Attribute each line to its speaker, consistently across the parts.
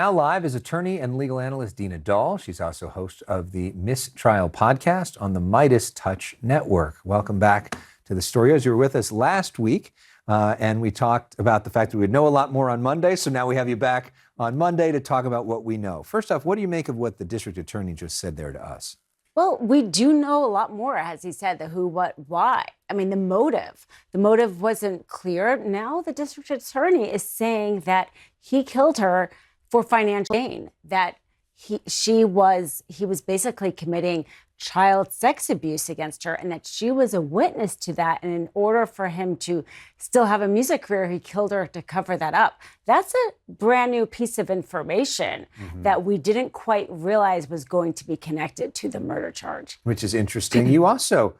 Speaker 1: Now live is attorney and legal analyst Dina Dahl. She's also host of the Mistrial podcast on the Midas Touch Network. Welcome back to the Storios. You were with us last week, and we talked about the fact that we would know a lot more on Monday. So now we have you back on Monday to talk about what we know. First off, what do you make of what the district attorney just said there to us?
Speaker 2: Well, we do know a lot more, as he said, the who, what, why. I mean, the motive. The motive wasn't clear. Now the district attorney is saying that he killed her for financial gain, that he was basically committing child sex abuse against her, and that she was a witness to that. And in order for him to still have a music career, he killed her to cover that up. That's a brand new piece of information that we didn't quite realize was going to be connected to the murder charge.
Speaker 1: Which is interesting. You also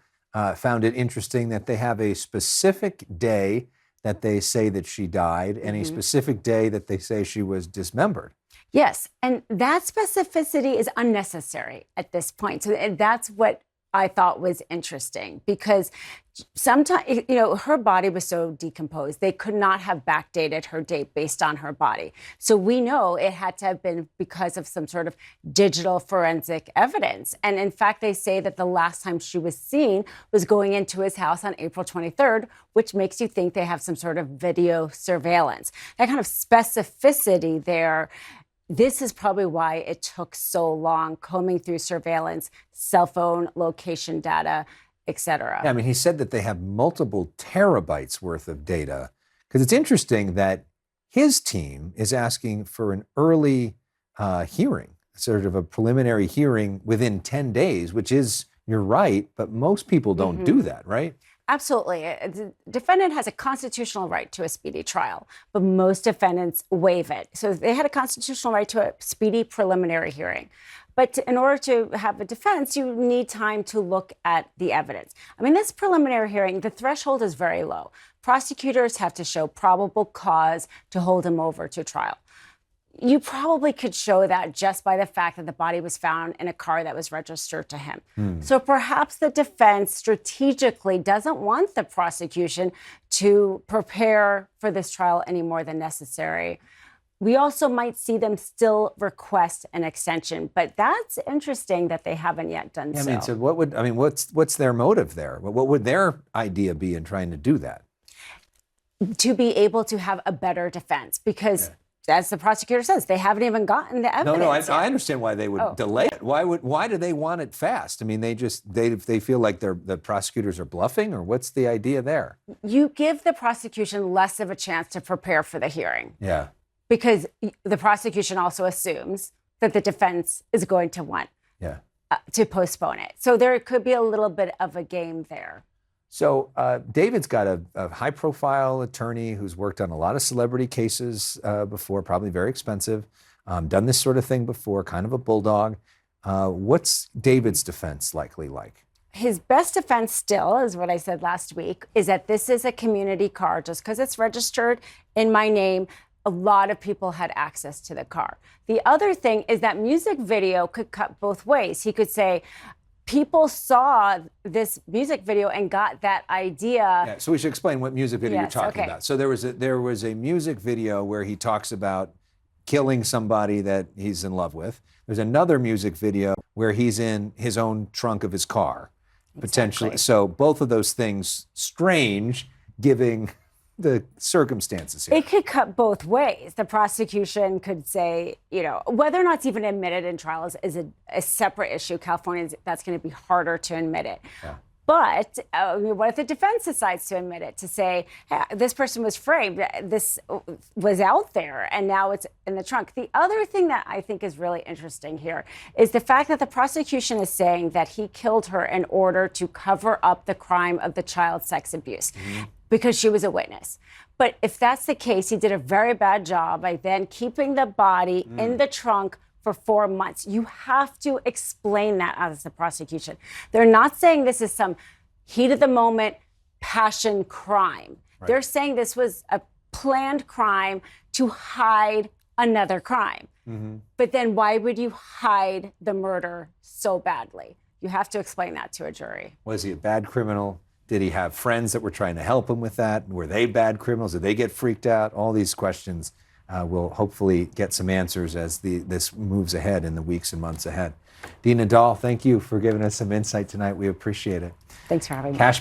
Speaker 1: found it interesting that they have a specific day that they say that she died and a specific day that they say she was dismembered.
Speaker 2: Yes, and that specificity is unnecessary at this point. So and that's what I thought was interesting, because sometimes, her body was so decomposed, they could not have backdated her date based on her body. So we know it had to have been because of some sort of digital forensic evidence. And in fact, they say that the last time she was seen was going into his house on April 23rd, which makes you think they have some sort of video surveillance. That kind of specificity there. This is probably why it took so long, combing through surveillance, cell phone location data, et cetera.
Speaker 1: Yeah, I mean, he said that they have multiple terabytes worth of data, because it's interesting that his team is asking for an early hearing, sort of a preliminary hearing within 10 days, which is, you're right, but most people don't do that, right?
Speaker 2: Absolutely. The defendant has a constitutional right to a speedy trial, but most defendants waive it. So they had a constitutional right to a speedy preliminary hearing. But in order to have a defense, you need time to look at the evidence. I mean, this preliminary hearing, the threshold is very low. Prosecutors have to show probable cause to hold him over to trial. You probably could show that just by the fact that the body was found in a car that was registered to him. So perhaps the defense strategically doesn't want the prosecution to prepare for this trial any more than necessary. We also might see them still request an extension, but that's interesting that they haven't yet done so.
Speaker 1: I mean, so what's their motive there? What would their idea be in trying to do that?
Speaker 2: To be able to have a better defense, because as the prosecutor says, they haven't even gotten the evidence.
Speaker 1: No, I understand why they would delay it. Why do they want it fast? I mean, they feel like the prosecutors are bluffing, or what's the idea there?
Speaker 2: You give the prosecution less of a chance to prepare for the hearing.
Speaker 1: Yeah.
Speaker 2: Because the prosecution also assumes that the defense is going to want to postpone it. So there could be a little bit of a game there.
Speaker 1: So David's got a high-profile attorney who's worked on a lot of celebrity cases before, probably very expensive, done this sort of thing before, kind of a bulldog. What's David's defense likely like?
Speaker 2: His best defense still, is what I said last week, is that this is a community car. Just because it's registered in my name, a lot of people had access to the car. The other thing is that music video could cut both ways. He could say, people saw this music video and got that idea.
Speaker 1: Yeah, so we should explain what music video you're talking about. So there was a music video where he talks about killing somebody that he's in love with. There's another music video where he's in his own trunk of his car, potentially. So both of those things strange, giving the circumstances here.
Speaker 2: It could cut both ways. The prosecution could say, whether or not it's even admitted in trial is a separate issue. California, that's going to be harder to admit it. Yeah. But what if the defense decides to admit it, to say, hey, this person was framed, this was out there, and now it's in the trunk? The other thing that I think is really interesting here is the fact that the prosecution is saying that he killed her in order to cover up the crime of the child sex abuse. Because she was a witness. But if that's the case, he did a very bad job by then keeping the body in the trunk for 4 months. You have to explain that as the prosecution. They're not saying this is some heat of the moment passion crime. Right. They're saying this was a planned crime to hide another crime. But then why would you hide the murder so badly? You have to explain that to a jury.
Speaker 1: Was he a bad criminal? Did he have friends that were trying to help him with that? Were they bad criminals? Did they get freaked out? All these questions we'll hopefully get some answers as this moves ahead in the weeks and months ahead. Dina Dahl, thank you for giving us some insight tonight. We appreciate it.
Speaker 2: Thanks for having me.
Speaker 1: Cash